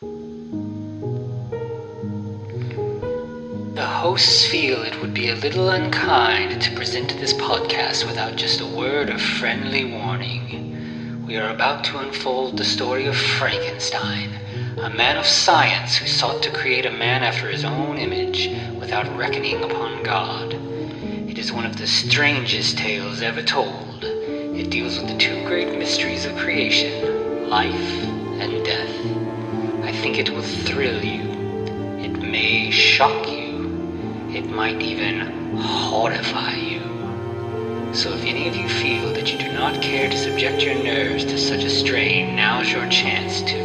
The hosts feel it would be a little unkind to present this podcast without just a word of friendly warning. We are about to unfold the story of Frankenstein, a man of science who sought to create a man after his own image without reckoning upon God. It is one of the strangest tales ever told. It deals with the two great mysteries of creation, life and death. I think it will thrill you. It may shock you. It might even horrify you. So if any of you feel that you do not care to subject your nerves to such a strain, now's your chance to.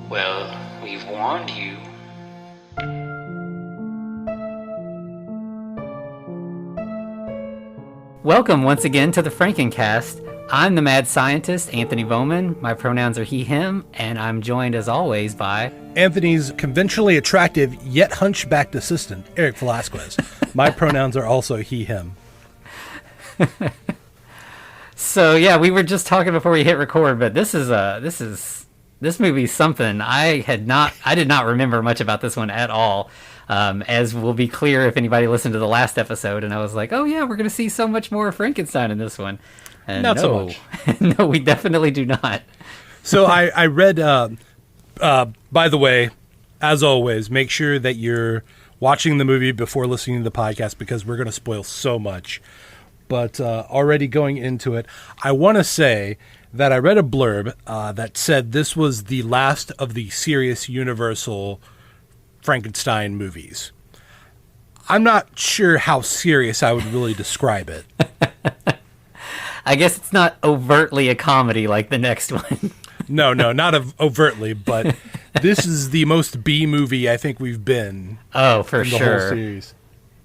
Well, we've warned you. Welcome once again to the Frankencast. I'm the mad scientist, Anthony Bowman. My pronouns are he, him, and I'm joined as always by... Anthony's conventionally attractive yet hunchbacked assistant, Eric Velasquez. My pronouns are also he, him. So yeah, we were just talking before we hit record, but this movie's something. I did not remember much about this one at all. As will be clear if anybody listened to the last episode, and I was like, oh yeah, we're going to see so much more Frankenstein in this one. And not so much. No, we definitely do not. So I read, by the way, as always, make sure that you're watching the movie before listening to the podcast because we're going to spoil so much. But already going into it, I want to say that I read a blurb that said this was the last of the serious Universal Frankenstein movies. I'm not sure how serious I would really describe it. I guess it's not overtly a comedy like the next one. No, not overtly, but this is the most B movie I think we've been. Oh, for in the sure. whole series.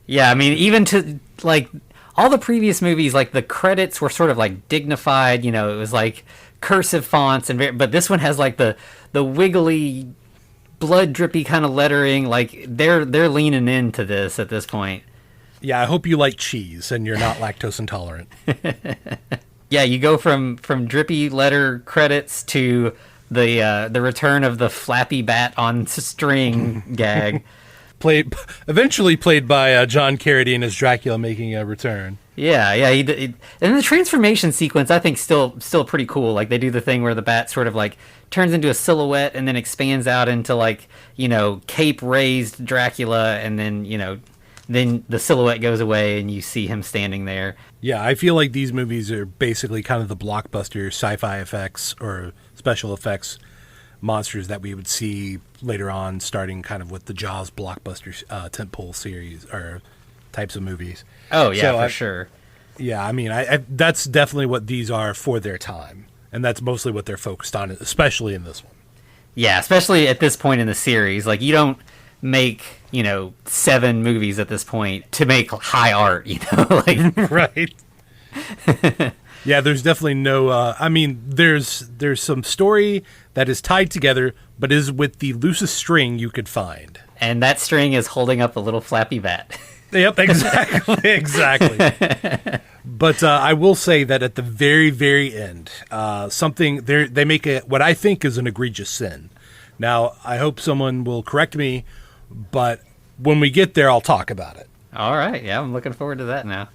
Yeah, I mean, even to, like, all the previous movies, like, the credits were sort of, like, dignified, you know, it was, like, cursive fonts, but this one has, like, the wiggly, blood-drippy kind of lettering, like, they're leaning into this at this point. Yeah, I hope you like cheese and you're not lactose intolerant. Yeah, you go from drippy letter credits to the return of the Flappy Bat on string gag. Eventually played by John Carradine as Dracula making a return. Yeah, and the transformation sequence I think still pretty cool. Like they do the thing where the bat sort of like turns into a silhouette and then expands out into like, you know, cape raised Dracula, and then, you know, then the silhouette goes away and you see him standing there. Yeah, I feel like these movies are basically kind of the blockbuster sci-fi effects or special effects monsters that we would see later on, starting kind of with the Jaws blockbuster tentpole series or types of movies. Oh, yeah, for sure. Yeah, I mean, I that's definitely what these are for their time. And that's mostly what they're focused on, especially in this one. Yeah, especially at this point in the series. Like, you don't make, you know, 7 movies at this point to make high art, you know? Like, right. Yeah, there's definitely no... I mean, there's some story that is tied together, but is with the loosest string you could find. And that string is holding up a little Flappy Bat. Yep, exactly. But I will say that at the very, very end, they make what I think is an egregious sin. Now, I hope someone will correct me, but when we get there, I'll talk about it. All right. Yeah, I'm looking forward to that now.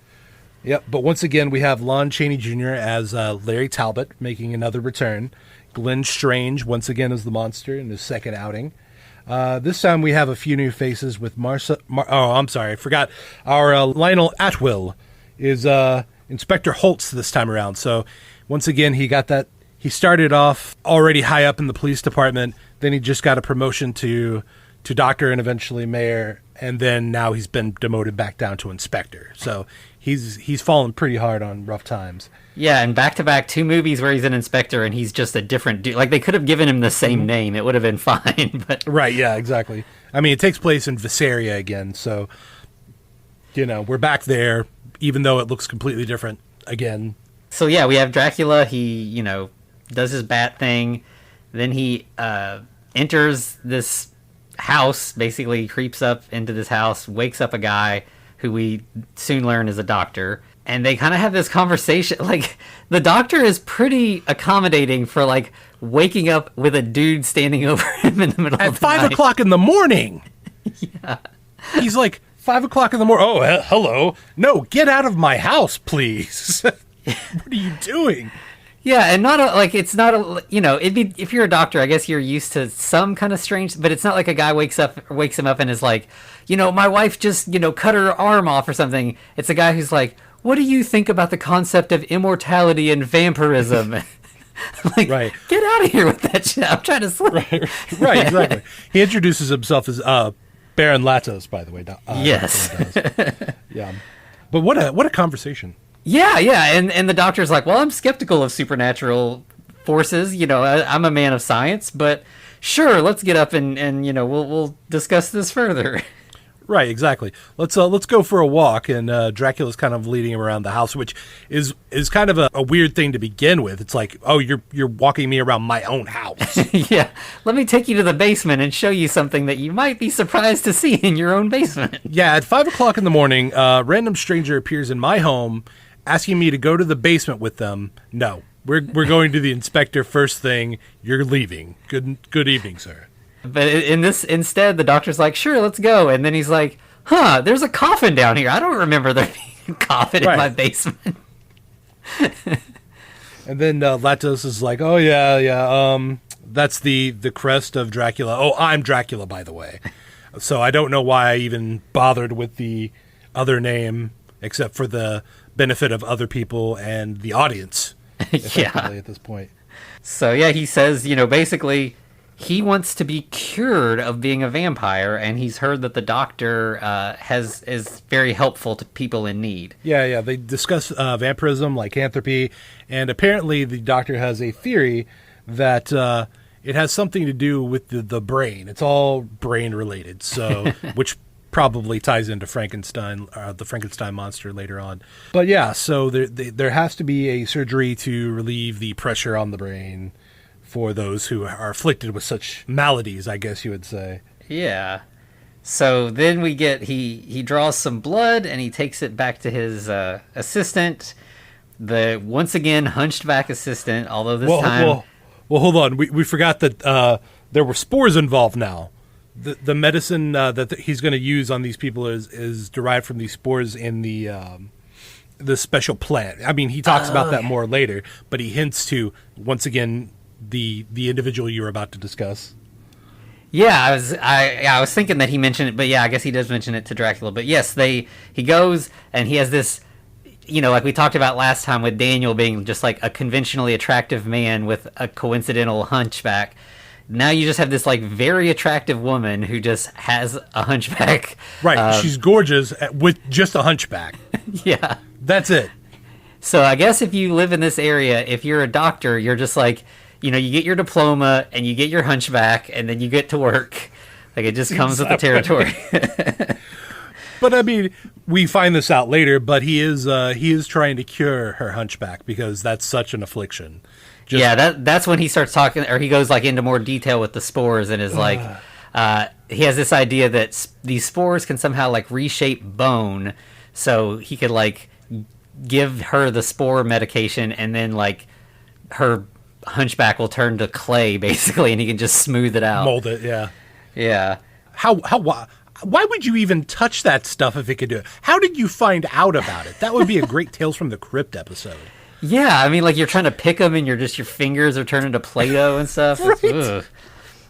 Yep, but once again, we have Lon Chaney Jr. as Larry Talbot making another return. Glenn Strange, once again, as the monster in his second outing. This time we have a few new faces with I forgot. Our Lionel Atwill is Inspector Holtz this time around. So once again, he started off already high up in the police department. Then he just got a promotion to doctor and eventually mayor. And then now he's been demoted back down to inspector. So he's fallen pretty hard on rough times. Yeah, and back-to-back 2 movies where he's an inspector and he's just a different dude. Like, they could have given him the same name. It would have been fine. But right, yeah, exactly. I mean, it takes place in Visaria again, so, you know, we're back there, even though it looks completely different again. So, yeah, we have Dracula. He, you know, does his bat thing. Then he enters this house, basically creeps up into this house, wakes up a guy who we soon learn is a doctor. and they kind of have this conversation. Like, the doctor is pretty accommodating for, like, waking up with a dude standing over him in the middle At of the night. 5 o'clock in the morning. Yeah. He's like, 5 o'clock in the morning. Oh, hello. No, get out of my house, please. What are you doing? Yeah, and it's not a, it'd be, if you're a doctor, I guess you're used to some kind of strange, but it's not like a guy wakes him up and is like, my wife just, cut her arm off or something. It's a guy who's like, what do you think about the concept of immortality and vampirism? Like, right. Get out of here with that shit. I'm trying to sleep. Right, exactly. He introduces himself as Baron Latos, by the way. Yes. Yeah. But what a conversation. Yeah, and the doctor's like, well, I'm skeptical of supernatural forces. I'm a man of science, but sure, let's get up and we'll discuss this further. Right, exactly. Let's go for a walk, and Dracula's kind of leading him around the house, which is kind of a weird thing to begin with. It's like, oh, you're walking me around my own house. Yeah, let me take you to the basement and show you something that you might be surprised to see in your own basement. Yeah, at 5 o'clock in the morning, a random stranger appears in my home, asking me to go to the basement with them. No, we're going to the inspector first thing. You're leaving. Good evening, sir. But instead, the doctor's like, sure, let's go. And then he's like, there's a coffin down here. I don't remember there being a coffin in my basement. And then Latos is like, oh, yeah, that's the crest of Dracula. Oh, I'm Dracula, by the way. So I don't know why I even bothered with the other name, except for the benefit of other people and the audience, effectively, at this point. So, yeah, he says, basically, he wants to be cured of being a vampire, and he's heard that the doctor is very helpful to people in need. Yeah, they discuss vampirism, lycanthropy, and apparently the doctor has a theory that it has something to do with the brain. It's all brain-related, so which probably ties into Frankenstein, the Frankenstein monster later on. But yeah, so there has to be a surgery to relieve the pressure on the brain for those who are afflicted with such maladies, I guess you would say. Yeah. So then we get, he draws some blood and he takes it back to his assistant, the once again hunched back assistant, although this time... Well, hold on. We forgot that there were spores involved now. The medicine that he's going to use on these people is derived from these spores in the special plant. I mean, he talks about that more later, but he hints to, once again, the individual you were about to discuss. Yeah, I was thinking that he mentioned it, but yeah, I guess he does mention it to Dracula. But yes, he goes and he has this, like we talked about last time with Daniel being just like a conventionally attractive man with a coincidental hunchback. Now you just have this like very attractive woman who just has a hunchback. Right, she's gorgeous with just a hunchback. Yeah. That's it. So I guess if you live in this area, if you're a doctor, you're just like, you get your diploma and you get your hunchback and then you get to work. Like, it just comes with the territory. But I mean, we find this out later, but he is trying to cure her hunchback because that's such an affliction. That's when he starts talking, or he goes like into more detail with the spores and is like, he has this idea that these spores can somehow like reshape bone, so he could like give her the spore medication and then like her hunchback will turn to clay basically, and he can just smooth it out, mold it. Yeah. Why would you even touch that stuff if it could do it? How did you find out about it? That would be a great Tales from the Crypt episode. Yeah, I mean, like, you're trying to pick them and your fingers are turning to Play-Doh and stuff. Right.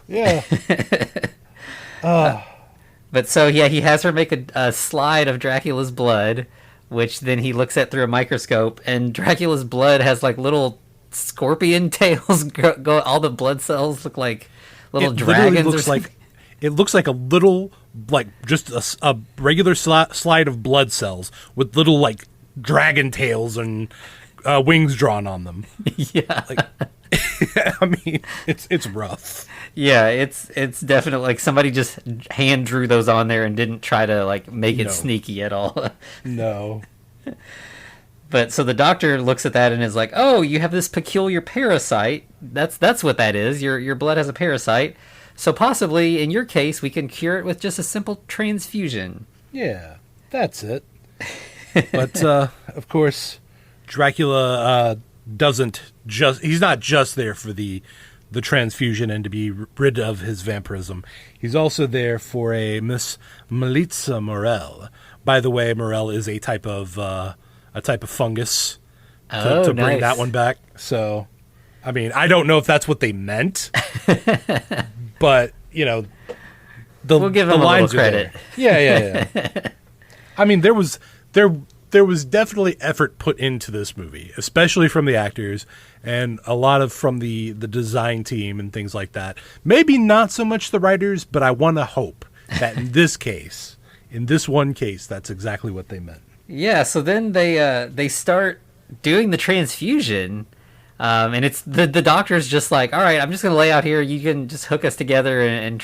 Yeah. But so, yeah, he has her make a slide of Dracula's blood, which then he looks at through a microscope, and Dracula's blood has, like, little scorpion tails go. All the blood cells look like little dragons. It looks like a little, like, just a regular slide of blood cells with little, like, dragon tails and wings drawn on them. Yeah. Like, I mean, it's rough. Yeah, it's definitely like somebody just hand drew those on there and didn't try to like make it sneaky at all. No. But so the doctor looks at that and is like, "Oh, you have this peculiar parasite. That's what that is. Your blood has a parasite. So possibly in your case, we can cure it with just a simple transfusion." Yeah, that's it. But of course, Dracula he's not just there for the transfusion and to be rid of his vampirism. He's also there for a Miss Melitza Morel. By the way, Morel is a type of fungus to bring that one back. So, I mean, I don't know if that's what they meant, but we'll give him a little credit. Yeah. I mean, there was definitely effort put into this movie, especially from the actors and a lot from the design team and things like that. Maybe not so much the writers, but I want to hope that in this one case, that's exactly what they meant. Yeah. So then they start doing the transfusion. And it's the doctor's just like, all right, I'm just going to lay out here. You can just hook us together and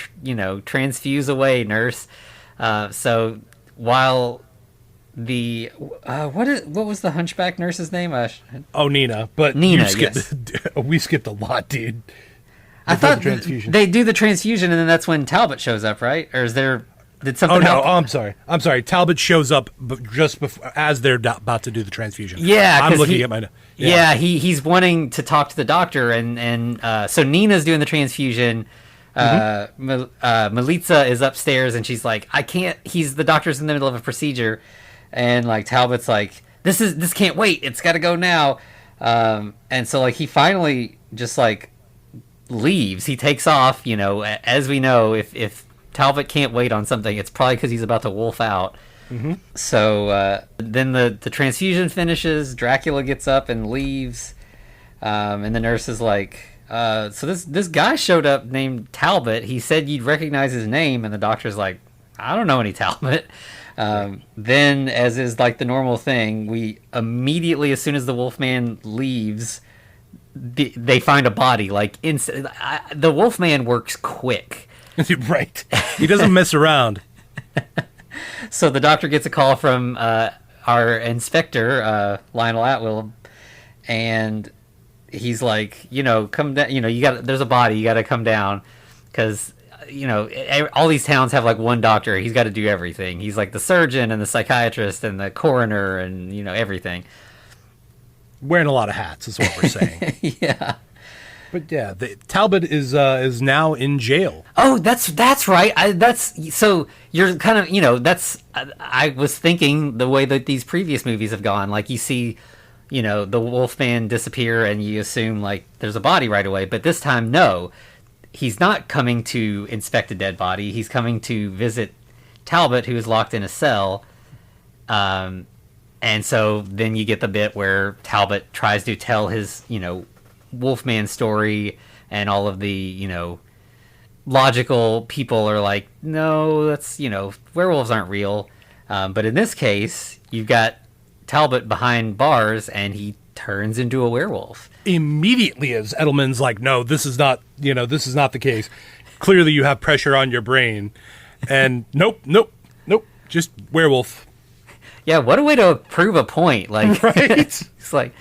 transfuse away, nurse. So while what was the hunchback nurse's name? Nina. But Nina, yes. We skipped a lot, dude. I thought they do the transfusion and then that's when Talbot shows up, right? Or did something happen? I'm sorry. Talbot shows up just before, as they're about to do the transfusion. Yeah, I'm looking at my. Yeah, he's wanting to talk to the doctor, and so Nina's doing the transfusion. Melitza is upstairs, and she's like, "I can't." The doctor's in the middle of a procedure, and like Talbot's like, "This can't wait. It's got to go now." And so like he finally just like leaves. He takes off. As we know, if Talbot can't wait on something, it's probably because he's about to wolf out. Mm-hmm. So then the transfusion finishes. Dracula gets up and leaves, and the nurse is like, "So this guy showed up named Talbot. He said you'd recognize his name." And the doctor's like, "I don't know any Talbot." Then, as is like the normal thing, we immediately, as soon as the Wolfman leaves, they find a body. Like the Wolfman works quick. Right. He doesn't mess around. So the doctor gets a call from our inspector, Lionel Atwill, and he's like, come down, there's a body, you got to come down, because, all these towns have like one doctor. He's got to do everything. He's like the surgeon and the psychiatrist and the coroner and, everything. Wearing a lot of hats is what we're saying. Yeah. But yeah, Talbot is now in jail. Oh, that's right. So you're kind of I was thinking the way that these previous movies have gone. Like you see, the Wolfman disappear, and you assume like there's a body right away. But this time, no, he's not coming to inspect a dead body. He's coming to visit Talbot, who is locked in a cell. And so then you get the bit where Talbot tries to tell his Wolfman story, and all of the logical people are like, no, that's werewolves aren't real, but in this case you've got Talbot behind bars and he turns into a werewolf immediately, as Edelman's like, no, this is not the case, clearly you have pressure on your brain, and nope, just werewolf. Yeah, what a way to prove a point. Like, right? It's like,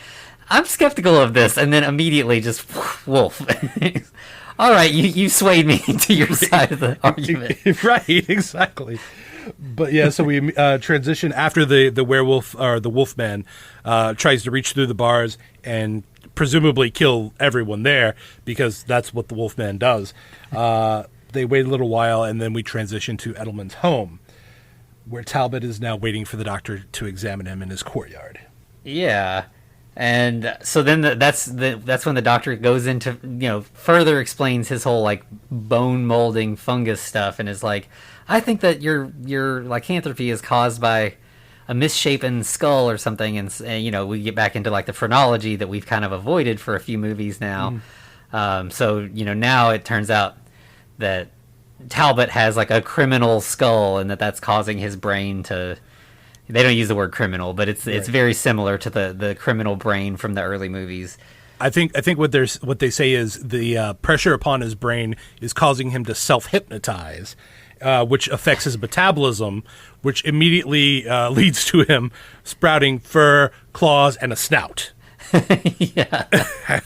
I'm skeptical of this, and then immediately just wolf. All right, you swayed me to your side of the argument. Right, exactly. But yeah, so we transition after the werewolf, or the Wolfman, tries to reach through the bars and presumably kill everyone there, because that's what the Wolfman does. They wait a little while, and then we transition to Edelman's home, where Talbot is now waiting for the doctor to examine him in his courtyard. Yeah. And so then that's when the doctor goes into, further explains his whole like bone molding fungus stuff, and is like, I think that your lycanthropy is caused by a misshapen skull or something, and we get back into like the phrenology that we've kind of avoided for a few movies now. So now it turns out that Talbot has like a criminal skull, and that's causing his brain to. They don't use the word criminal, but it's very similar to the criminal brain from the early movies. I think what they say is the pressure upon his brain is causing him to self-hypnotize, which affects his metabolism, which immediately leads to him sprouting fur, claws, and a snout. Yeah,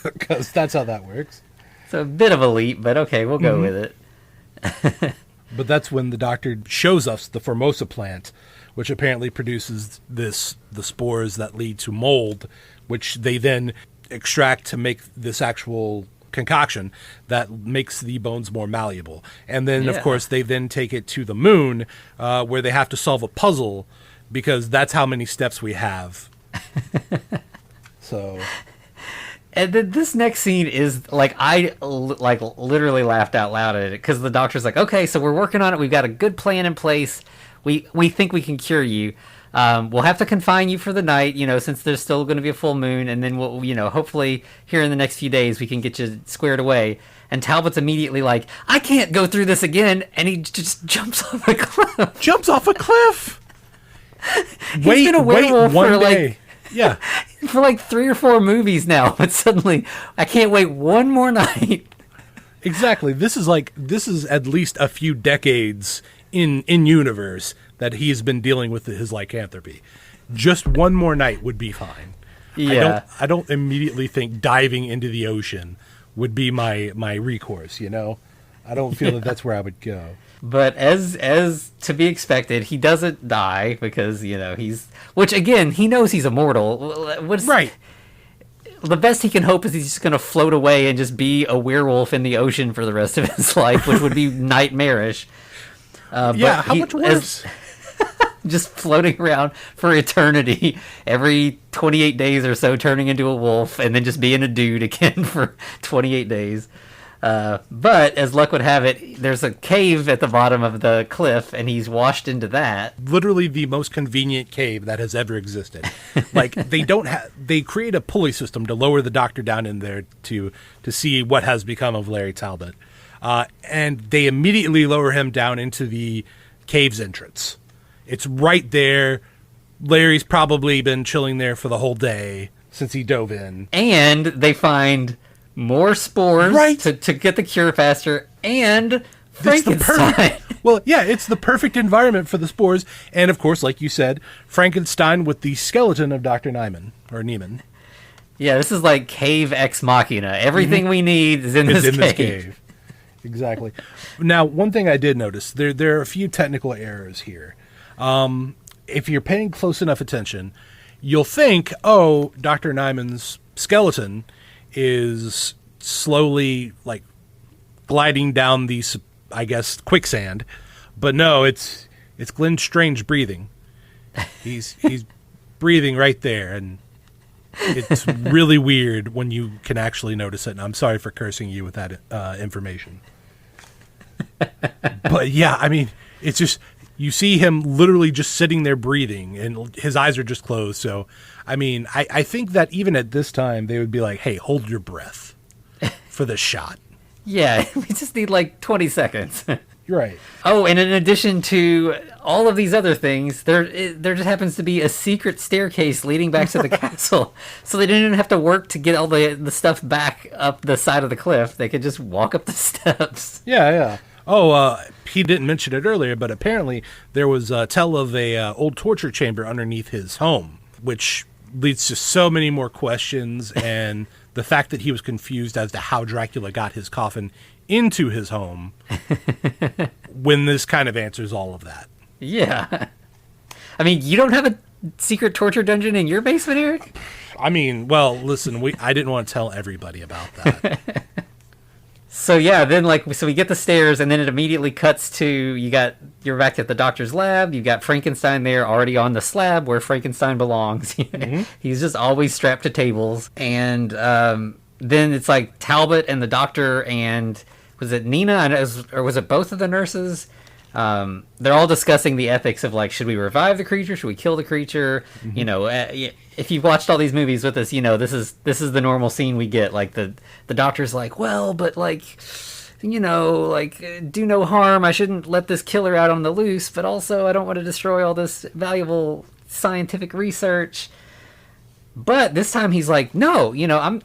because that's how that works. It's a bit of a leap, but okay, we'll go with it. But that's when the doctor shows us the Formosa plant, which apparently produces the spores that lead to mold, which they then extract to make this actual concoction that makes the bones more malleable. And then, of course, they then take it to the moon, where they have to solve a puzzle, because that's how many steps we have. So... And then this next scene is, like, I, like, literally laughed out loud at it, because the doctor's like, okay, so we're working on it, we've got a good plan in place, we think we can cure you, we'll have to confine you for the night, since there's still going to be a full moon, and then we'll, hopefully here in the next few days we can get you squared away. And Talbot's immediately like, I can't go through this again, and he just jumps off a cliff. Jumps off a cliff! He's been a werewolf for, like... Yeah. For like 3 or 4 movies now, but suddenly I can't wait one more night. Exactly. This is at least a few decades in universe that he's been dealing with his lycanthropy. Just one more night would be fine. Yeah. I don't immediately think diving into the ocean would be my recourse, I don't feel that that's where I would go. But as to be expected, he doesn't die because, which again, he knows he's immortal. Right. The best he can hope is he's just going to float away and just be a werewolf in the ocean for the rest of his life, which would be nightmarish. How much worse? Just floating around for eternity, every 28 days or so, turning into a wolf, and then just being a dude again for 28 days. But as luck would have it, there's a cave at the bottom of the cliff, and he's washed into that. Literally the most convenient cave that has ever existed. Like, they create a pulley system to lower the doctor down in there to see what has become of Larry Talbot. And they immediately lower him down into the cave's entrance. It's right there. Larry's probably been chilling there for the whole day since he dove in. And they find... more spores to get the cure faster, and Frankenstein. It's the perfect environment for the spores. And, of course, like you said, Frankenstein with the skeleton of Dr. Neiman. Yeah, this is like cave ex machina. Everything we need is in this cave. Exactly. Now, one thing I did notice, there are a few technical errors here. If you're paying close enough attention, you'll think, Dr. Neiman's skeleton is slowly like gliding down these, I guess, quicksand, but no, it's Glenn Strange breathing. He's breathing right there, and it's really weird when you can actually notice it. And I'm sorry for cursing you with that information. But yeah, I mean, it's just you see him literally just sitting there breathing, and his eyes are just closed. So, I mean, I think that even at this time, they would be like, hey, hold your breath for this shot. Yeah, we just need like 20 seconds. You're right. Oh, and in addition to all of these other things, there just happens to be a secret staircase leading back to the castle. So they didn't even have to work to get all the stuff back up the side of the cliff. They could just walk up the steps. Yeah. Oh, he didn't mention it earlier, but apparently there was tell of a old torture chamber underneath his home, which leads to so many more questions, and the fact that he was confused as to how Dracula got his coffin into his home when this kind of answers all of that. Yeah. I mean, you don't have a secret torture dungeon in your basement, Eric? I mean, well, listen, I didn't want to tell everybody about that. So yeah, then so we get the stairs, and then it immediately cuts to you're back at the doctor's lab. You've got Frankenstein there already on the slab where Frankenstein belongs. Mm-hmm. He's just always strapped to tables, and then it's like Talbot and the doctor and was it Nina or was it both of the nurses? They're all discussing the ethics of like, should we revive the creature? Should we kill the creature? Mm-hmm. If you've watched all these movies with us, this is the normal scene we get. Like the doctor's like, well, but like, do no harm. I shouldn't let this killer out on the loose, but also I don't want to destroy all this valuable scientific research. But this time he's like, no,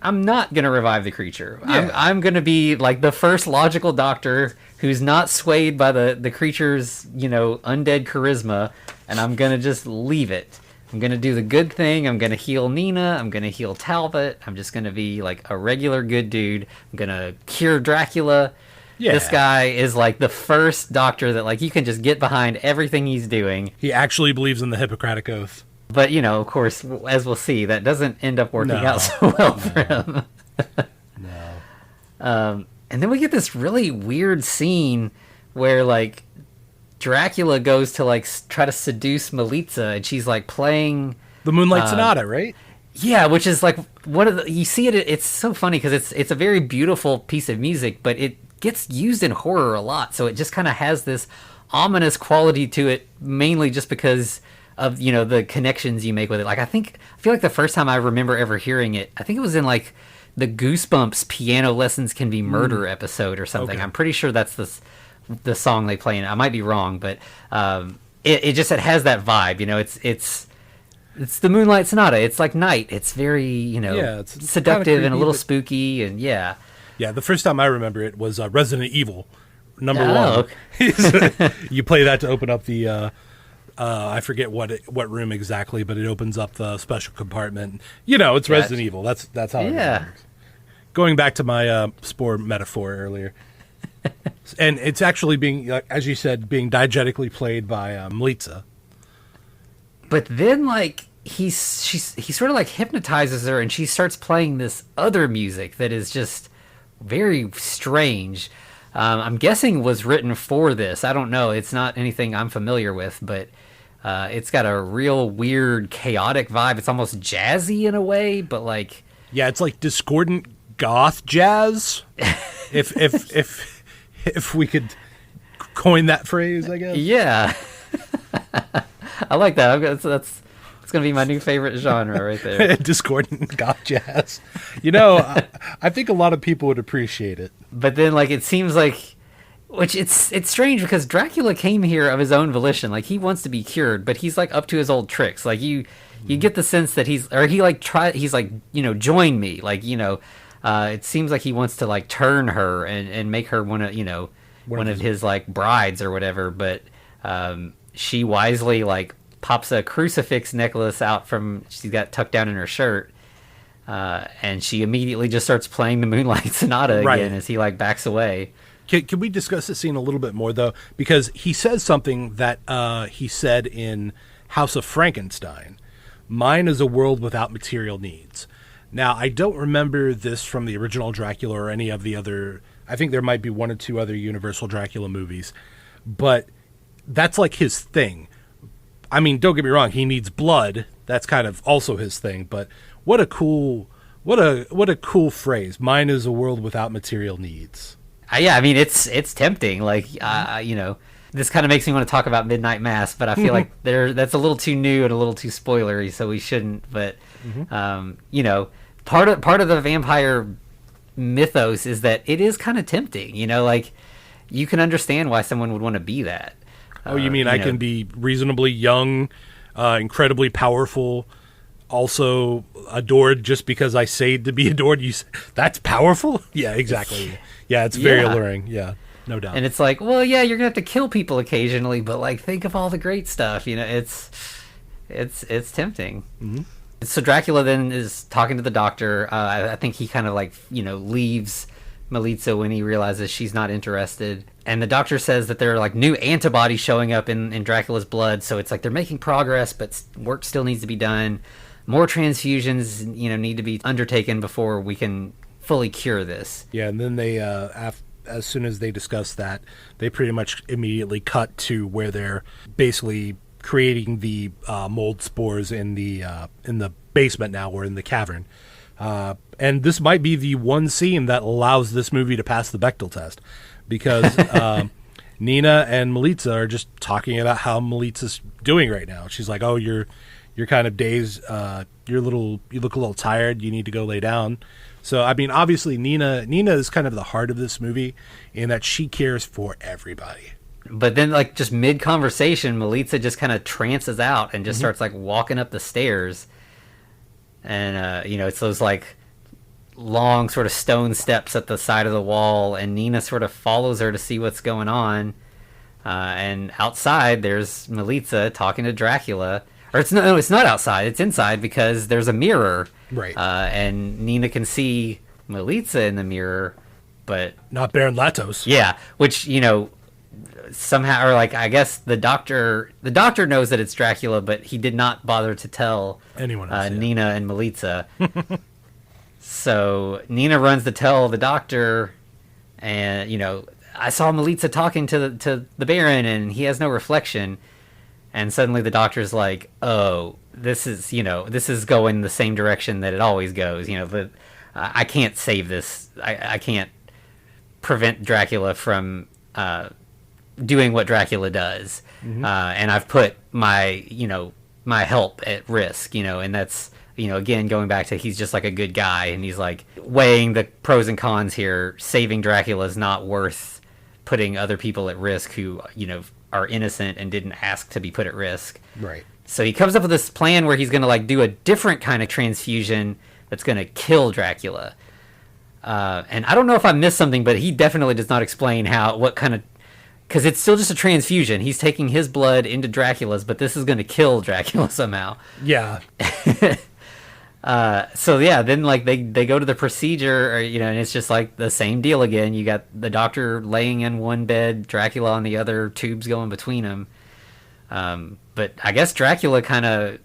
I'm not gonna revive the creature. Yeah. I'm gonna be like the first logical doctor who's not swayed by the creature's undead charisma, and I'm gonna just leave it. I'm gonna do the good thing. I'm gonna heal Nina. I'm gonna heal Talbot. I'm just gonna be like a regular good dude. I'm gonna cure Dracula. Yeah. This guy is like the first doctor that like you can just get behind everything he's doing. He actually believes in the Hippocratic Oath. But, you know, of course, as we'll see, that doesn't end up working out so well for him. No. And then we get this really weird scene where, like, Dracula goes to, like, try to seduce Melitza, and she's, like, playing... The Moonlight Sonata, right? Yeah, which is, like, one of the... You see it, it's so funny, because it's a very beautiful piece of music, but it gets used in horror a lot, so it just kind of has this ominous quality to it, mainly just because of, you know, the connections you make with it. Like, I feel like the first time I remember ever hearing it, I think it was in, like, the Goosebumps Piano Lessons Can Be Murder episode or something. Okay. I'm pretty sure that's the song they play in it. I might be wrong, but it has that vibe, you know. It's the Moonlight Sonata. It's like night. It's very, you know, it's seductive and a little spooky, and yeah. Yeah, the first time I remember it was Resident Evil number 1. Okay. You play that to open up the I forget what room exactly, but it opens up the special compartment. You know, it's Resident Evil. That's how it works. Going back to my spore metaphor earlier. And it's actually being, as you said, being diegetically played by Melitza. But then, like, he sort of, like, hypnotizes her, and she starts playing this other music that is just very strange. I'm guessing was written for this. I don't know. It's not anything I'm familiar with, but it's got a real weird, chaotic vibe. It's almost jazzy in a way, but, like... Yeah, it's like discordant goth jazz, if we could coin that phrase, I guess. Yeah. I like that. That's going to be my new favorite genre right there. Discordant goth jazz. You know, I think a lot of people would appreciate it. But then, like, it seems like... Which, it's strange, because Dracula came here of his own volition. Like, he wants to be cured, but he's, like, up to his old tricks. Like, you get the sense that he's like, you know, join me. Like, you know... it seems like he wants to, like, turn her and make her one of, you know, one of his, like, brides or whatever, but she wisely, like, pops a crucifix necklace out from, she's got tucked down in her shirt, and she immediately just starts playing the Moonlight Sonata again as he, like, backs away. Can we discuss the scene a little bit more, though? Because he says something that he said in House of Frankenstein. Mine is a world without material needs. Now, I don't remember this from the original Dracula or any of the other... I think there might be 1 or 2 other Universal Dracula movies. But that's like his thing. I mean, don't get me wrong, he needs blood. That's kind of also his thing. But what a cool phrase. Mine is a world without material needs. Yeah, I mean, it's tempting. Like, you know, this kind of makes me want to talk about Midnight Mass, but I feel like that's a little too new and a little too spoilery, so we shouldn't. But, you know... Part of the vampire mythos is that it is kind of tempting, you know, like you can understand why someone would want to be that. Oh, you mean I can be reasonably young, incredibly powerful, also adored just because I say to be adored? That's powerful? Yeah, exactly. Yeah, it's very alluring. Yeah, no doubt. And it's like, well, yeah, you're going to have to kill people occasionally, but like think of all the great stuff, you know, it's tempting. Mm-hmm. So Dracula then is talking to the doctor. I think he kind of like, you know, leaves Melitza when he realizes she's not interested. And the doctor says that there are like new antibodies showing up in Dracula's blood. So it's like they're making progress, but work still needs to be done. More transfusions, you know, need to be undertaken before we can fully cure this. Yeah, and then they, as soon as they discuss that, they pretty much immediately cut to where they're basically creating the mold spores in the basement now, or in the cavern. And this might be the one scene that allows this movie to pass the Bechdel test, because Nina and Melitza are just talking about how Melitza's doing right now. She's like, "Oh, you're kind of dazed. You look a little tired. You need to go lay down." So, I mean, obviously, Nina is kind of the heart of this movie in that she cares for everybody. But then, like, just mid-conversation, Melitza just kind of trances out and just starts, like, walking up the stairs. And, you know, it's those, like, long sort of stone steps at the side of the wall, and Nina sort of follows her to see what's going on. And outside, there's Melitza talking to Dracula. Or it's not outside. It's inside, because there's a mirror. Right. And Nina can see Melitza in the mirror, but not Baron Latos. Yeah, which, somehow, or like, I guess the doctor knows that it's Dracula, but he did not bother to tell anyone else, Nina and Melitza. So Nina runs to tell the doctor, and I saw Melitza talking to the Baron, and he has no reflection. And suddenly the doctor's like, oh, this is going the same direction that it always goes. I can't save this. I can't prevent Dracula from doing what Dracula does. And I've put my help at risk, and that's, again, going back to he's just like a good guy, and he's like weighing the pros and cons here. Saving Dracula is not worth putting other people at risk who, are innocent and didn't ask to be put at risk. Right. So he comes up with this plan where he's going to like do a different kind of transfusion that's going to kill Dracula. And I don't know if I missed something, but he definitely does not explain because it's still just a transfusion. He's taking his blood into Dracula's, but this is going to kill Dracula somehow. Yeah. So yeah, then like they go to the procedure, and it's just like the same deal again. You got the doctor laying in one bed, Dracula on the other, tubes going between them. But I guess Dracula kind of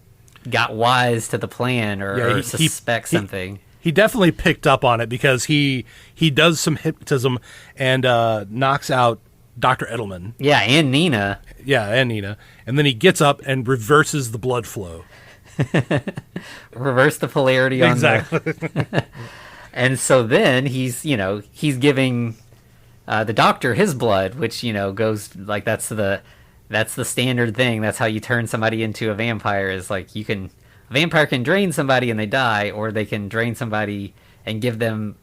got wise to the plan, or suspects something. He definitely picked up on it, because he does some hypnotism and knocks out Dr. Edelman. Yeah, and Nina. Yeah, and Nina. And then he gets up and reverses the blood flow. Reverse the polarity on exactly. And so then he's giving the doctor his blood, which goes like that's the standard thing. That's how you turn somebody into a vampire, is like a vampire can drain somebody and they die, or they can drain somebody and give them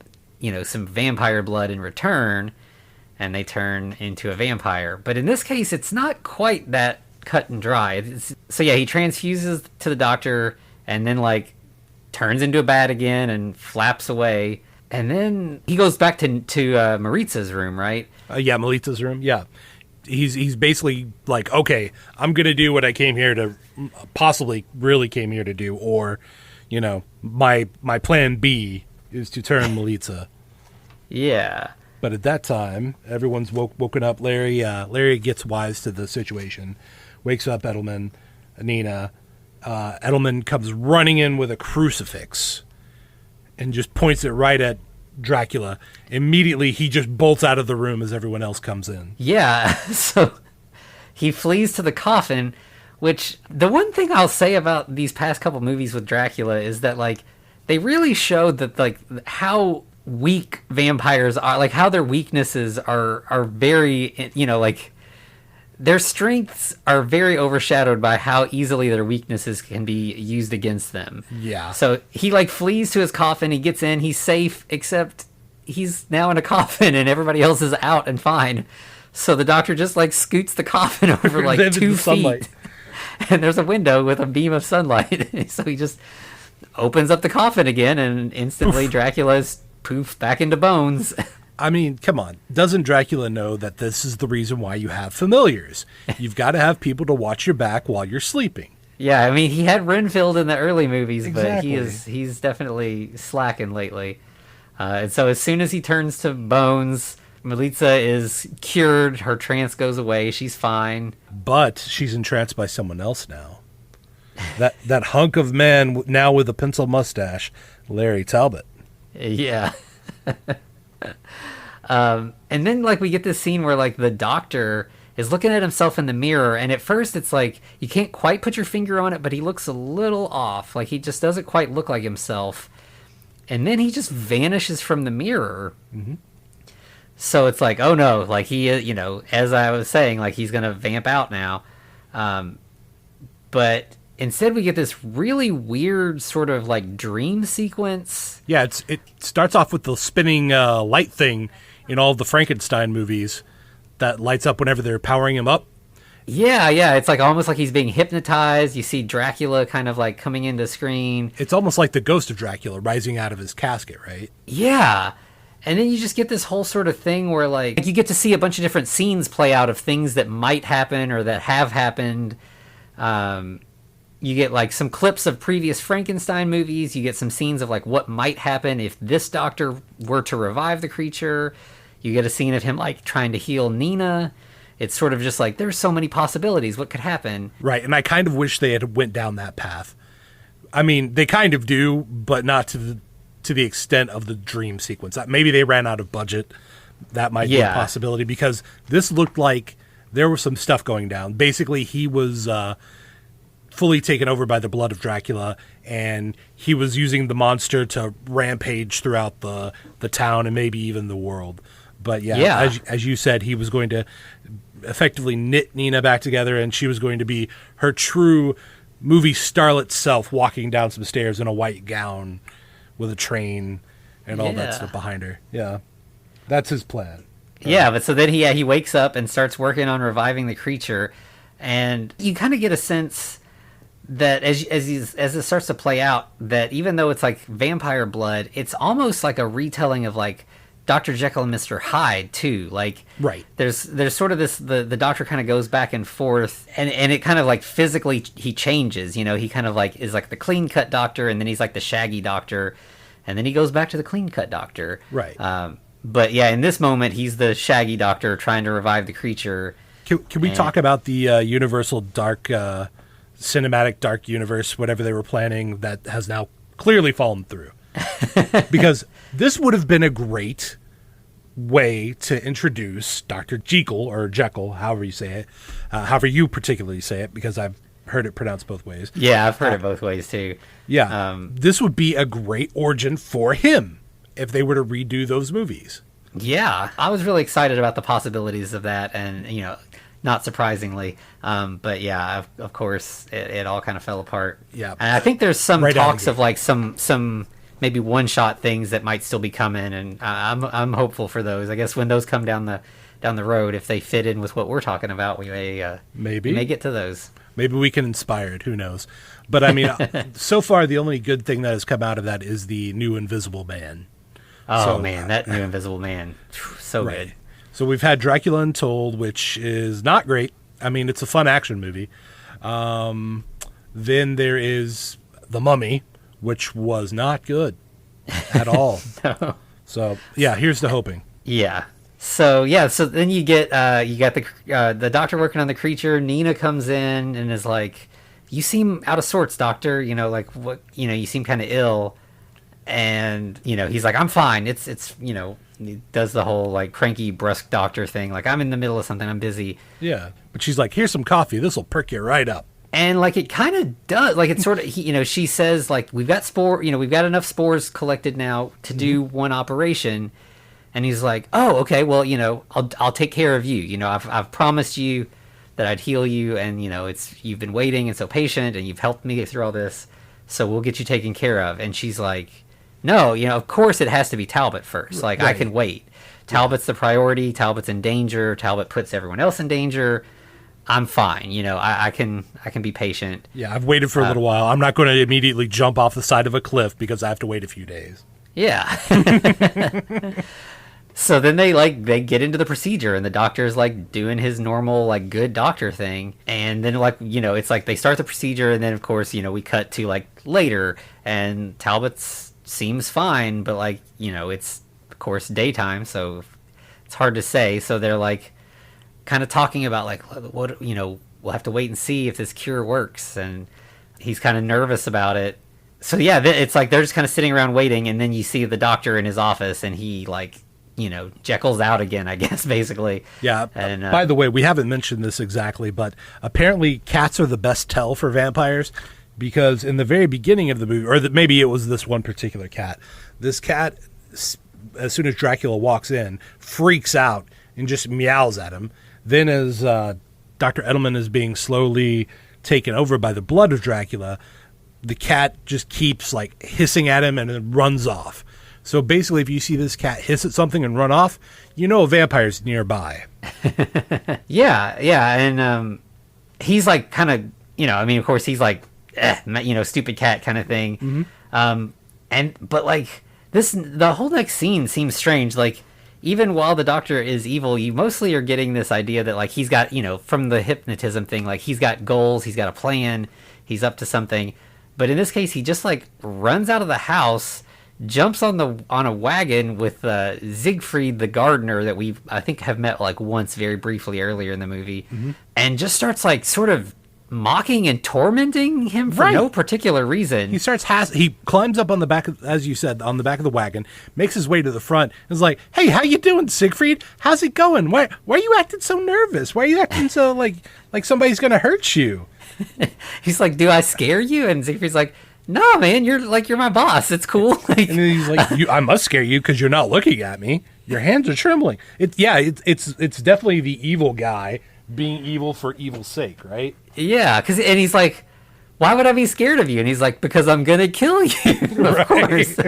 some vampire blood in return and they turn into a vampire. But in this case, it's not quite that cut and dry. So yeah, he transfuses to the doctor and then like turns into a bat again and flaps away. And then he goes back to Maritza's room, right? Yeah, Melitza's room. Yeah. He's basically like, okay, I'm going to do what I came here to, possibly really came here to do, or, my plan B is to turn Melitza. Yeah. But at that time, everyone's woken up. Larry gets wise to the situation, wakes up Edelman, Nina. Edelman comes running in with a crucifix and just points it right at Dracula. Immediately, he just bolts out of the room as everyone else comes in. Yeah, so he flees to the coffin, which the one thing I'll say about these past couple movies with Dracula is that, like, they really showed that, like, how weak vampires are, like, how their weaknesses are very, like, their strengths are very overshadowed by how easily their weaknesses can be used against them. Yeah. So he like flees to his coffin, he gets in, he's safe, except he's now in a coffin and everybody else is out and fine. So the doctor just like scoots the coffin over like 2 feet. And there's a window with a beam of sunlight. So he just opens up the coffin again and instantly Dracula's poof back into bones. I mean, come on. Doesn't Dracula know that this is the reason why you have familiars? You've got to have people to watch your back while you're sleeping. Yeah, I mean, he had Renfield in the early movies, exactly. But he's definitely slacking lately. And so as soon as he turns to bones, Melitza is cured. Her trance goes away. She's fine. But she's entranced by someone else now. That hunk of man now with a pencil mustache, Larry Talbot. Yeah. And then like we get this scene where like the doctor is looking at himself in the mirror, and at first it's like you can't quite put your finger on it, but he looks a little off, like he just doesn't quite look like himself, and then he just vanishes from the mirror. Mm-hmm. So it's like, oh no, like he, as I was saying, like he's gonna vamp out now. But instead we get this really weird sort of like dream sequence. Yeah, it starts off with the spinning light thing in all the Frankenstein movies that lights up whenever they're powering him up. Yeah, it's like almost like he's being hypnotized. You see Dracula kind of like coming into screen. It's almost like the ghost of Dracula rising out of his casket, right? Yeah. And then you just get this whole sort of thing where like you get to see a bunch of different scenes play out of things that might happen or that have happened. You get like some clips of previous Frankenstein movies. You get some scenes of like what might happen if this doctor were to revive the creature. You get a scene of him like trying to heal Nina. It's sort of just like there's so many possibilities. What could happen? Right, and I kind of wish they had went down that path. I mean, they kind of do, but not to the extent of the dream sequence. Maybe they ran out of budget. That might be a possibility, because this looked like there was some stuff going down. Basically, he was fully taken over by the blood of Dracula, and he was using the monster to rampage throughout the town and maybe even the world. But as you said, he was going to effectively knit Nina back together, and she was going to be her true movie starlet self, walking down some stairs in a white gown with a train and all that stuff behind her. Yeah, that's his plan. Yeah, but so then he wakes up and starts working on reviving the creature, and you kind of get a sense that as it starts to play out, that even though it's like vampire blood, it's almost like a retelling of like Dr. Jekyll and Mr. Hyde too. Like, right, there's sort of this, the doctor kind of goes back and forth, and it kind of like physically he changes, you know. He kind of like is like the clean cut doctor, and then he's like the shaggy doctor, and then he goes back to the clean cut doctor. Right. But yeah, in this moment he's the shaggy doctor trying to revive the creature. Can we talk about the Universal dark cinematic dark universe, whatever they were planning, that has now clearly fallen through? Because this would have been a great way to introduce Dr. Jekyll, or Jekyll, however you say it, however you particularly say it, because I've heard it pronounced both ways. Yeah, I've heard it both ways too. Yeah, this would be a great origin for him if they were to redo those movies. Yeah, I was really excited about the possibilities of that, and you know, not surprisingly, but yeah, of course, it all kind of fell apart. Yeah, and I think there's some talks of like some maybe one-shot things that might still be coming, and I'm hopeful for those. I guess when those come down the road, if they fit in with what we're talking about, we may get to those. Maybe we can inspire it. Who knows? But I mean, so far the only good thing that has come out of that is the new Invisible Man. Oh man, that new Invisible Man, so right. Good. So we've had Dracula Untold, which is not great. I mean, it's a fun action movie. Then there is The Mummy, which was not good at all. No. So yeah, here's the hoping. Yeah. So then you got the doctor working on the creature. Nina comes in and is like, "You seem out of sorts, doctor. You know, like what? You know, you seem kind of ill." And you know, he's like, "I'm fine. It's you know." He does the whole like cranky brusque doctor thing, like I'm in the middle of something, I'm busy. Yeah, but she's like, "Here's some coffee. This will perk you right up." And like it kind of does. Like it's sort of, you know, she says like we've got enough spores collected now to do one operation. And he's like, "Oh, okay. Well, you know, I'll take care of you. You know, I've promised you that I'd heal you, and you know, you've been waiting and so patient, and you've helped me get through all this, so we'll get you taken care of." And she's like, "No, you know, of course it has to be Talbot first. Like, right. I can wait. Talbot's the priority. Talbot's in danger. Talbot puts everyone else in danger. I'm fine. You know, I can be patient." Yeah, I've waited for a little while. I'm not going to immediately jump off the side of a cliff because I have to wait a few days. Yeah. So then they get into the procedure, and the doctor's like doing his normal like good doctor thing, and then like, you know, it's like they start the procedure, and then of course, you know, we cut to like later, and Talbot's seems fine, but like, you know, it's of course daytime, so it's hard to say. So they're like kind of talking about like what, you know, we'll have to wait and see if this cure works, and he's kind of nervous about it. So yeah, it's like they're just kind of sitting around waiting, and then you see the doctor in his office, and he like, you know, Jekyll's out again, I guess, basically. Yeah. And by the way, we haven't mentioned this exactly, but apparently cats are the best tell for vampires, because in the very beginning of the movie, or maybe it was this one particular cat, this cat, as soon as Dracula walks in, freaks out and just meows at him. Then as Dr. Edelman is being slowly taken over by the blood of Dracula, the cat just keeps like hissing at him and then runs off. So basically, if you see this cat hiss at something and run off, you know a vampire's nearby. Yeah, and he's like kind of, you know, I mean, of course, he's like, you know, stupid cat kind of thing. Mm-hmm. But like the whole next scene seems strange. Like, even while the doctor is evil, you mostly are getting this idea that like he's got, you know, from the hypnotism thing, like he's got goals, he's got a plan, he's up to something. But in this case, he just like runs out of the house, jumps on a wagon with Siegfried the gardener that I think have met like once very briefly earlier in the movie, and just starts like sort of mocking and tormenting him for no particular reason. He climbs up on the back of, as you said, on the back of the wagon, makes his way to the front, and is like, "Hey, how you doing, Siegfried? How's it going? Why are you acting so nervous? Why are you acting so like somebody's gonna hurt you?" He's like, "Do I scare you?" And Siegfried's like, "No, man, you're my boss. It's cool." And then he's like, "I must scare you because you're not looking at me. Your hands are trembling." It's definitely the evil guy being evil for evil's sake, right? Yeah, and he's like, "Why would I be scared of you?" And he's like, "Because I'm gonna kill you." Of course.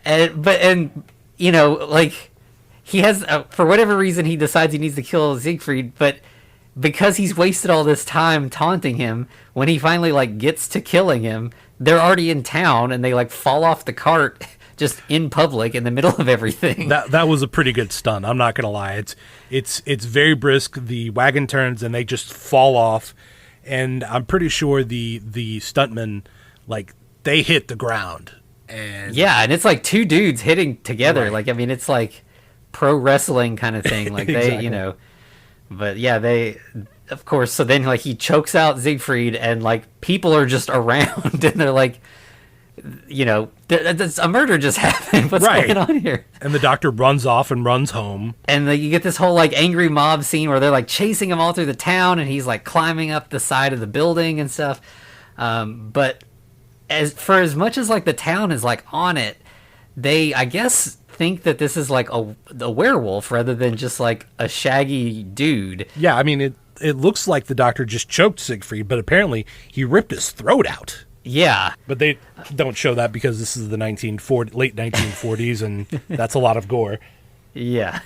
and you know, like he has for whatever reason he decides he needs to kill Siegfried, but because he's wasted all this time taunting him, when he finally like gets to killing him, they're already in town and they like fall off the cart just in public in the middle of everything. That was a pretty good stunt. I'm not gonna lie. It's very brisk. The wagon turns and they just fall off, and I'm pretty sure the stuntmen like they hit the ground. And yeah, and it's like two dudes hitting together. Right. Like I mean, it's like pro wrestling kind of thing. Like exactly. They, you know. But yeah, they, of course, so then like he chokes out Siegfried and like people are just around and they're like, you know, a murder just happened. What's going on here? And the doctor runs off and runs home. And you get this whole like angry mob scene where they're like chasing him all through the town and he's like climbing up the side of the building and stuff. But as much as like the town is like on it, they, I guess, think that this is like a werewolf rather than just like a shaggy dude. Yeah, I mean, it looks like the doctor just choked Siegfried, but apparently he ripped his throat out. Yeah. But they don't show that because this is the late 1940s, and that's a lot of gore. Yeah.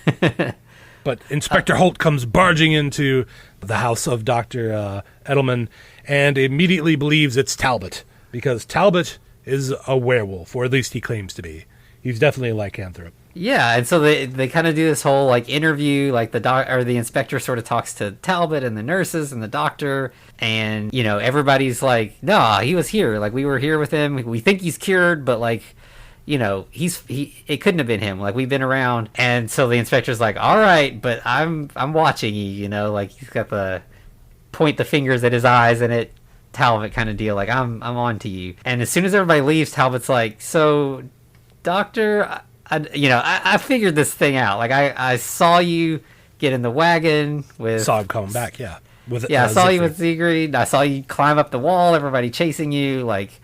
But Inspector Holt comes barging into the house of Dr. Edelman and immediately believes it's Talbot, because Talbot is a werewolf, or at least he claims to be. He's definitely a lycanthrope. Yeah, and so they kind of do this whole like interview, like the inspector sort of talks to Talbot and the nurses and the doctor, and you know everybody's like, "No, he was here. Like we were here with him. We think he's cured, but like, you know, it couldn't have been him. Like we've been around." And so the inspector's like, "All right, but I'm watching you. You know, like he's got the point the fingers at his eyes and it Talbot kind of deal. Like I'm on to you." And as soon as everybody leaves, Talbot's like, "So, Doctor, I figured this thing out. Like I saw you get in the wagon with. Saw him coming back, yeah. I saw you with Siegfried. I saw you climb up the wall. Everybody chasing you. Like,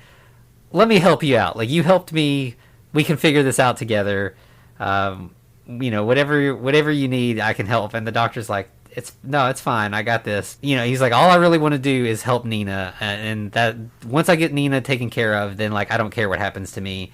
let me help you out. Like you helped me. We can figure this out together. Whatever you need, I can help." And the doctor's like, it's fine. I got this. You know, he's like, all I really want to do is help Nina, and that once I get Nina taken care of, then like I don't care what happens to me.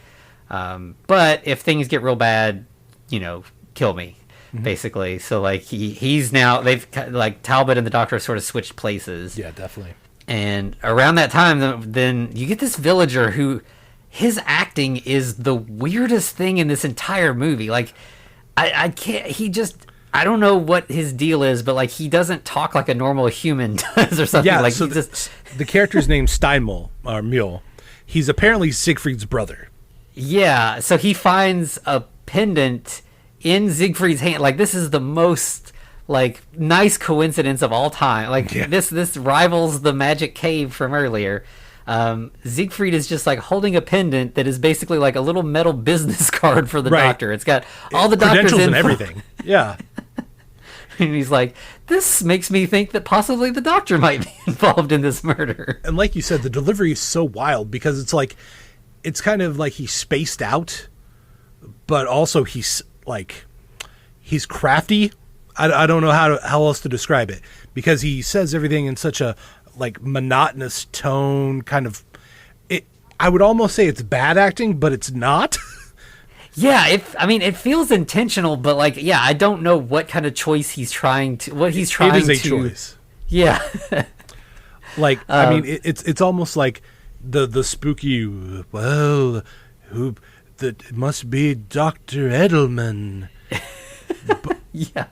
But if things get real bad, you know, kill me, basically. So like he's now, they've like Talbot and the doctor sort of switched places. Yeah, definitely. And around that time, then you get this villager who his acting is the weirdest thing in this entire movie. Like I don't know what his deal is, but like he doesn't talk like a normal human does or something. Yeah, like so the character's named Steinmühl, or Mule. He's apparently Siegfried's brother. Yeah, so he finds a pendant in Siegfried's hand. Like this is the most like nice coincidence of all time. Like this rivals the magic cave from earlier. Siegfried is just like holding a pendant that is basically like a little metal business card for the doctor. It's got all the doctor's credentials info and everything. Yeah. And he's like, this makes me think that possibly the doctor might be involved in this murder. And like you said, the delivery is so wild because it's kind of like he's spaced out, but also he's crafty. I don't know how else to describe it, because he says everything in such a like monotonous tone, kind of. I would almost say it's bad acting, but it's not. Yeah, it feels intentional, but like, yeah, I don't know what kind of choice he's trying to. What he's trying to. It is a choice. Yeah. Like, I mean, it's almost like the spooky. Well, it must be Dr. Edelman. Yeah.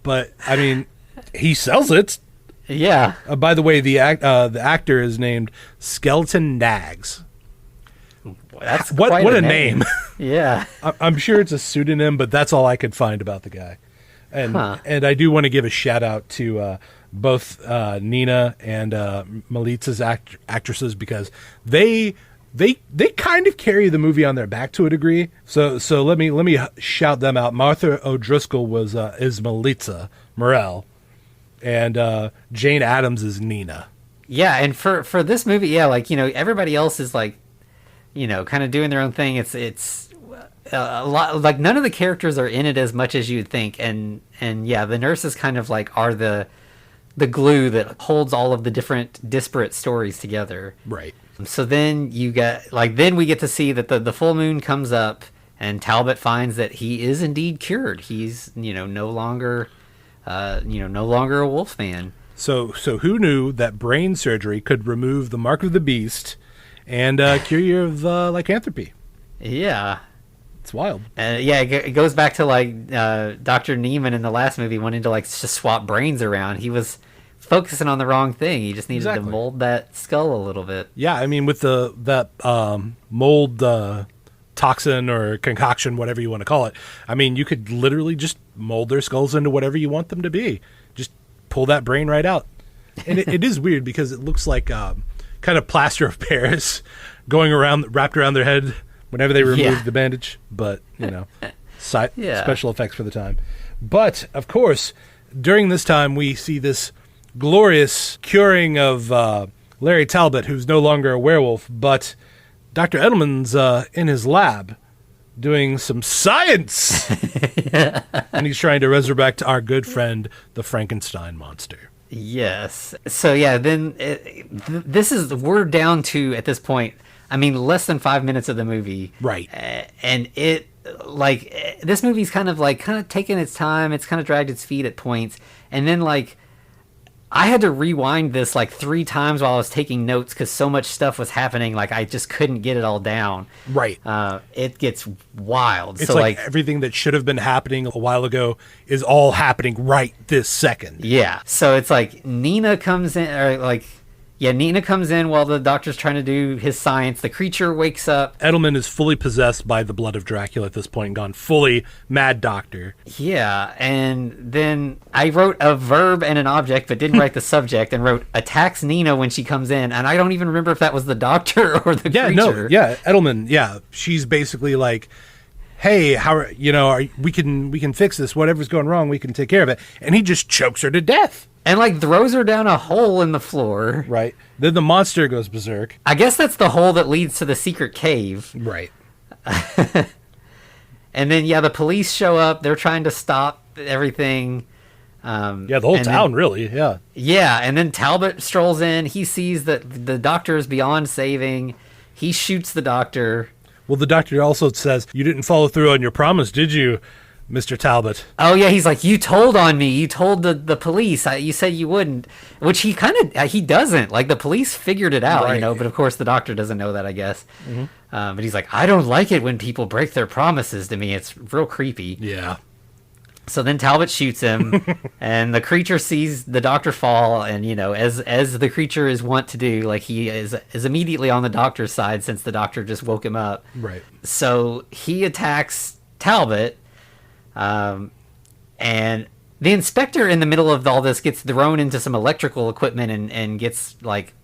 But I mean, he sells it. Yeah. By the way, the actor is named Skeleton Nags. That's what quite a name. Yeah. I'm sure it's a pseudonym, but that's all I could find about the guy. And I do want to give a shout out to both Nina and Melitza's actresses, because they kind of carry the movie on their back to a degree. So let me shout them out. Martha O'Driscoll is Melitza Morel, and Jane Addams is Nina. Yeah, and for this movie, yeah, like, you know, everybody else is like, you know, kind of doing their own thing. It's a lot, like, none of the characters are in it as much as you'd think, and yeah, the nurses kind of like are the glue that holds all of the different disparate stories together. Right. So then then we get to see that the full moon comes up, and Talbot finds that he is indeed cured. He's, you know, no longer a wolf man. So who knew that brain surgery could remove the mark of the beast and cure you of lycanthropy? Yeah. It's wild. Yeah, it goes back to like Dr. Neiman in the last movie wanting to like just swap brains around. He was focusing on the wrong thing. He just needed to mold that skull a little bit. Yeah, I mean, with that mold toxin or concoction, whatever you want to call it, I mean, you could literally just mold their skulls into whatever you want them to be. Just pull that brain right out. And it is weird because it looks like kind of plaster of Paris going around, wrapped around their head whenever they remove the bandage. But, you know, special effects for the time. But, of course, during this time, we see this glorious curing of Larry Talbot, who's no longer a werewolf, but Dr. Edelman's in his lab doing some science. And he's trying to resurrect our good friend, the Frankenstein monster. Yes. So, yeah, then we're down to, at this point, I mean, less than 5 minutes of the movie. Right. And this movie's kind of taking its time. It's kind of dragged its feet at points. And then, like, I had to rewind this like 3 times while I was taking notes because so much stuff was happening. Like, I just couldn't get it all down. Right. It gets wild. It's so like everything that should have been happening a while ago is all happening right this second. Yeah. So it's like Nina comes in while the doctor's trying to do his science. The creature wakes up. Edelman is fully possessed by the blood of Dracula at this point, gone fully mad doctor. Yeah, and then I wrote a verb and an object, but didn't write the subject, and wrote attacks Nina when she comes in, and I don't even remember if that was the doctor or the creature. Edelman, she's basically like, hey, we can fix this. Whatever's going wrong, we can take care of it. And he just chokes her to death. And, like, throws her down a hole in the floor. Right. Then the monster goes berserk. I guess that's the hole that leads to the secret cave. Right. And then, the police show up. They're trying to stop everything. The whole town, really, yeah. Yeah, and then Talbot strolls in. He sees that the doctor is beyond saving. He shoots the doctor. Well, the doctor also says, you didn't follow through on your promise, did you, Mr. Talbot? Oh, yeah, he's like, you told on me. You told the police. You said you wouldn't. Which he he doesn't. Like, the police figured it out, right. But of course the doctor doesn't know that, I guess. Mm-hmm. But he's like, I don't like it when people break their promises to me. It's real creepy. Yeah. So then Talbot shoots him, and the creature sees the doctor fall, and, as the creature is wont to do, like, he is immediately on the doctor's side since the doctor just woke him up. Right. So he attacks Talbot, and the inspector in the middle of all this gets thrown into some electrical equipment and gets, like,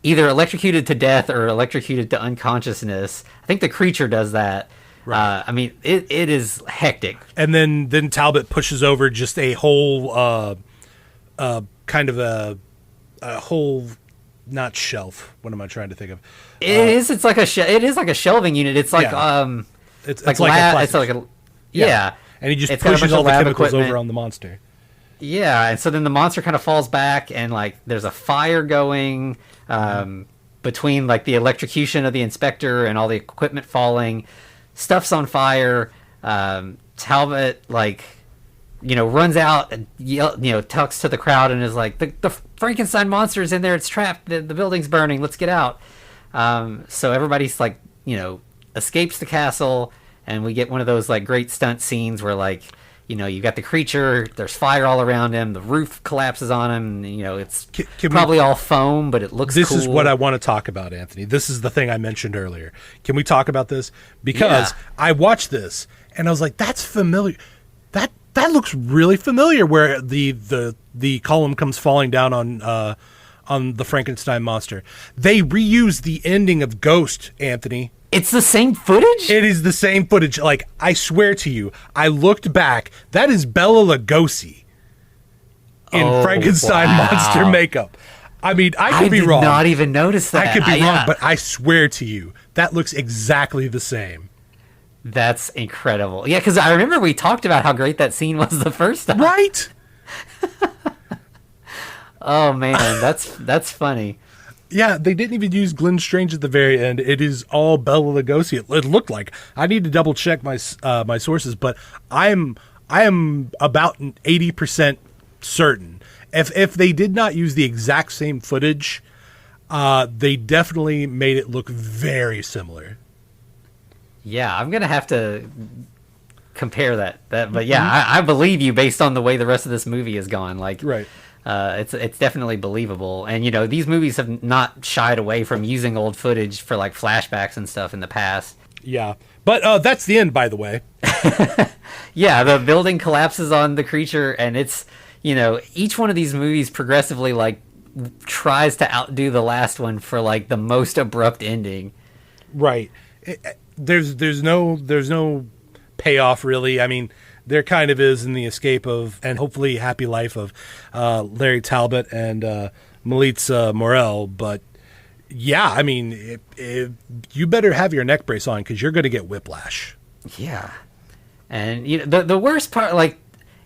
either electrocuted to death or electrocuted to unconsciousness. I think the creature does that. Right. I mean, it is hectic. And then Talbot pushes over just a whole kind of a whole, not shelf. What am I trying to think of? It's like it is like a shelving unit. It's like it's like a yeah. And he just pushes all the chemicals over on the monster. Yeah, and so then the monster kind of falls back, and, like, there's a fire going between, like, the electrocution of the inspector and all the equipment falling. Stuff's on fire. Talbot, like, runs out and talks to the crowd and is like, the Frankenstein monster is in there. It's trapped. The building's burning. Let's get out. So everybody's, like, escapes the castle, and we get one of those, like, great stunt scenes where, like, you got the creature, there's fire all around him, the roof collapses on him, it's Can probably all foam, but it looks This cool. is what I want to talk about, Anthony. This is the thing I mentioned earlier. Can we talk about this? Because I watched this and I was like, that's familiar. That looks really familiar, where the column comes falling down on the Frankenstein monster. They reused the ending of Ghost, Anthony. It's the same footage? It is the same footage. Like, I swear to you, I looked back. That is Bela Lugosi in Frankenstein monster makeup. I mean, I could be wrong. I did not even notice that. I could be wrong, but I swear to you, that looks exactly the same. That's incredible. Yeah, because I remember we talked about how great that scene was the first time. Right? Oh, man, that's funny. Yeah, they didn't even use Glenn Strange at the very end. It is all Bela Lugosi. It looked like. I need to double check my sources, but I am about 80% certain. If they did not use the exact same footage, they definitely made it look very similar. Yeah, I'm gonna have to compare that. But yeah, I believe you based on the way the rest of this movie has gone. Like, right. It's definitely believable, and these movies have not shied away from using old footage for like flashbacks and stuff in the past. Yeah, but that's the end, by the way. Yeah, the building collapses on the creature, and it's each one of these movies progressively like tries to outdo the last one for like the most abrupt ending. Right. There's no payoff really. I mean, there kind of is in the escape of, and hopefully happy life of, Larry Talbot and Melitza Morel. But yeah, I mean, you better have your neck brace on because you're going to get whiplash. Yeah, and the worst part, like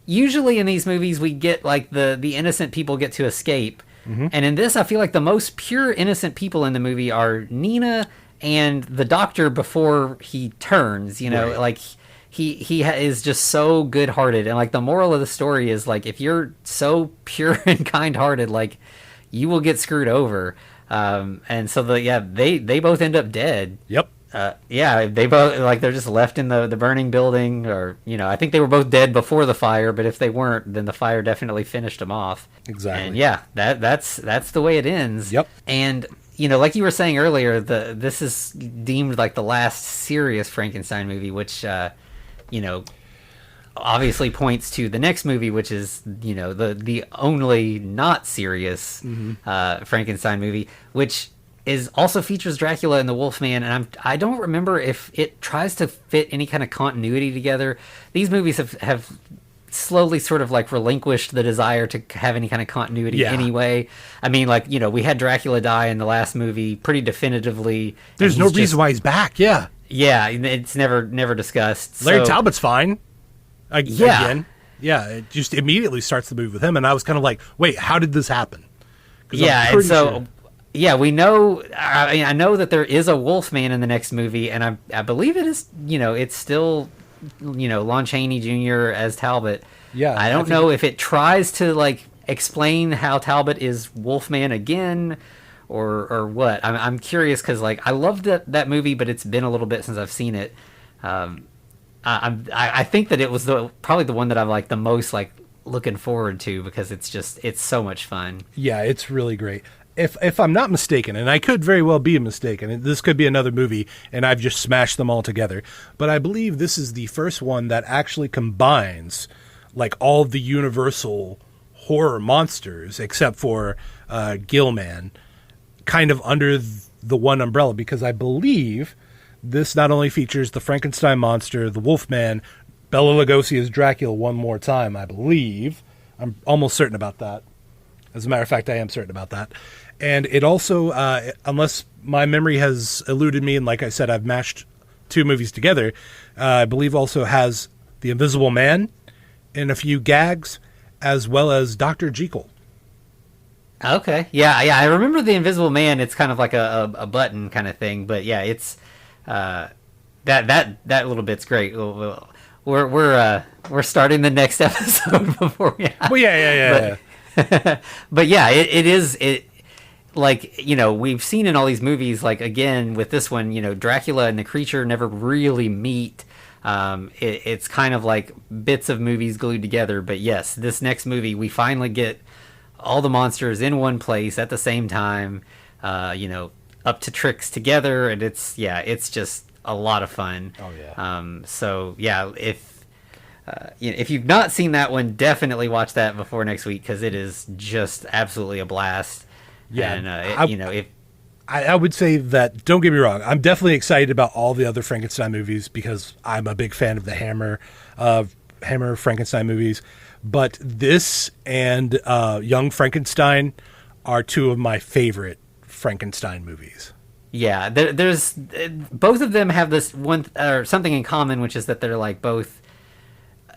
usually in these movies we get like the innocent people get to escape, and in this I feel like the most pure innocent people in the movie are Nina and the doctor before he turns. Right. Like. He is just so good-hearted, and like the moral of the story is like if you're so pure and kind-hearted, like you will get screwed over. And so they both end up dead. Yep. They both they're just left in the burning building, or I think they were both dead before the fire, but if they weren't, then the fire definitely finished them off. Exactly. And that's the way it ends. Yep. And like you were saying earlier, this is deemed like the last serious Frankenstein movie, which obviously points to the next movie, which is, the only not serious Frankenstein movie, which also features Dracula and the Wolfman. And I don't remember if it tries to fit any kind of continuity together. These movies have slowly sort of like relinquished the desire to have any kind of continuity anyway. I mean, like, we had Dracula die in the last movie pretty definitively. There's no reason why he's back. Yeah. Yeah, it's never discussed. Larry Talbot's fine. Again. Yeah, it just immediately starts the movie with him, and I was kind of like, wait, how did this happen? Yeah, and so, we know, I know that there is a Wolfman in the next movie, and I believe it is, it's still, Lon Chaney Jr. as Talbot. Yeah. I don't know if it tries to, like, explain how Talbot is Wolfman again, or what. I'm curious because like I loved that movie, but it's been a little bit since I've seen it. I think that it was probably the one that I'm like the most like looking forward to because it's so much fun. Yeah, it's really great. If I'm not mistaken, and I could very well be mistaken, this could be another movie, and I've just smashed them all together. But I believe this is the first one that actually combines like all of the Universal horror monsters except for Gilman, kind of under the one umbrella, because I believe this not only features the Frankenstein monster, the Wolfman, Bela Lugosi as Dracula one more time, I believe. I'm almost certain about that. As a matter of fact, I am certain about that. And it also, unless my memory has eluded me, and like I said, I've mashed two movies together, I believe also has The Invisible Man and a few gags, as well as Dr. Jekyll. Okay. Yeah, I remember The Invisible Man. It's kind of like a button kind of thing, but yeah, it's that little bit's great. We're starting the next episode before we. Well, yeah. But yeah, it is like we've seen in all these movies. Like again with this one, Dracula and the creature never really meet. It's kind of like bits of movies glued together. But yes, this next movie, we finally get all the monsters in one place at the same time, up to tricks together, and it's just a lot of fun. Oh yeah. So yeah, if you've not seen that one, definitely watch that before next week, because it is just absolutely a blast. Yeah, and I would say that, don't get me wrong, I'm definitely excited about all the other Frankenstein movies because I'm a big fan of the Hammer Frankenstein movies. But this and Young Frankenstein are two of my favorite Frankenstein movies. Yeah, there's both of them have this one or something in common, which is that they're like both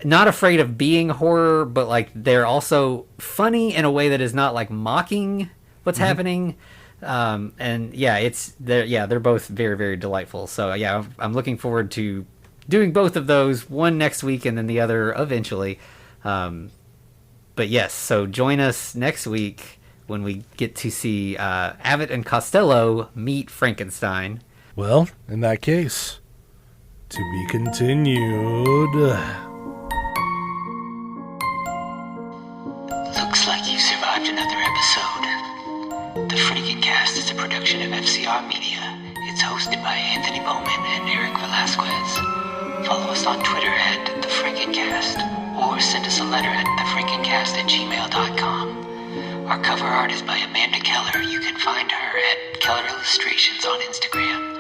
not afraid of being horror, but like they're also funny in a way that is not like mocking what's happening. And yeah, they're both very, very delightful. So yeah, I'm looking forward to doing both of those, one next week and then the other eventually. But yes, so join us next week when we get to see Abbott and Costello meet Frankenstein. Well, in that case, to be continued. Looks like you survived another episode. The Freaking Cast is a production of FCR Media. It's hosted by Anthony Bowman and Eric Velasquez. Follow us on Twitter at The Freaking Cast, or send us a letter at thefreakingcast@gmail.com. Our cover art is by Amanda Keller. You can find her at Keller Illustrations on Instagram.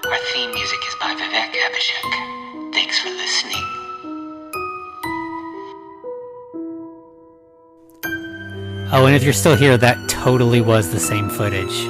Our theme music is by Vivek Abhishek. Thanks for listening. Oh, and if you're still here, that totally was the same footage.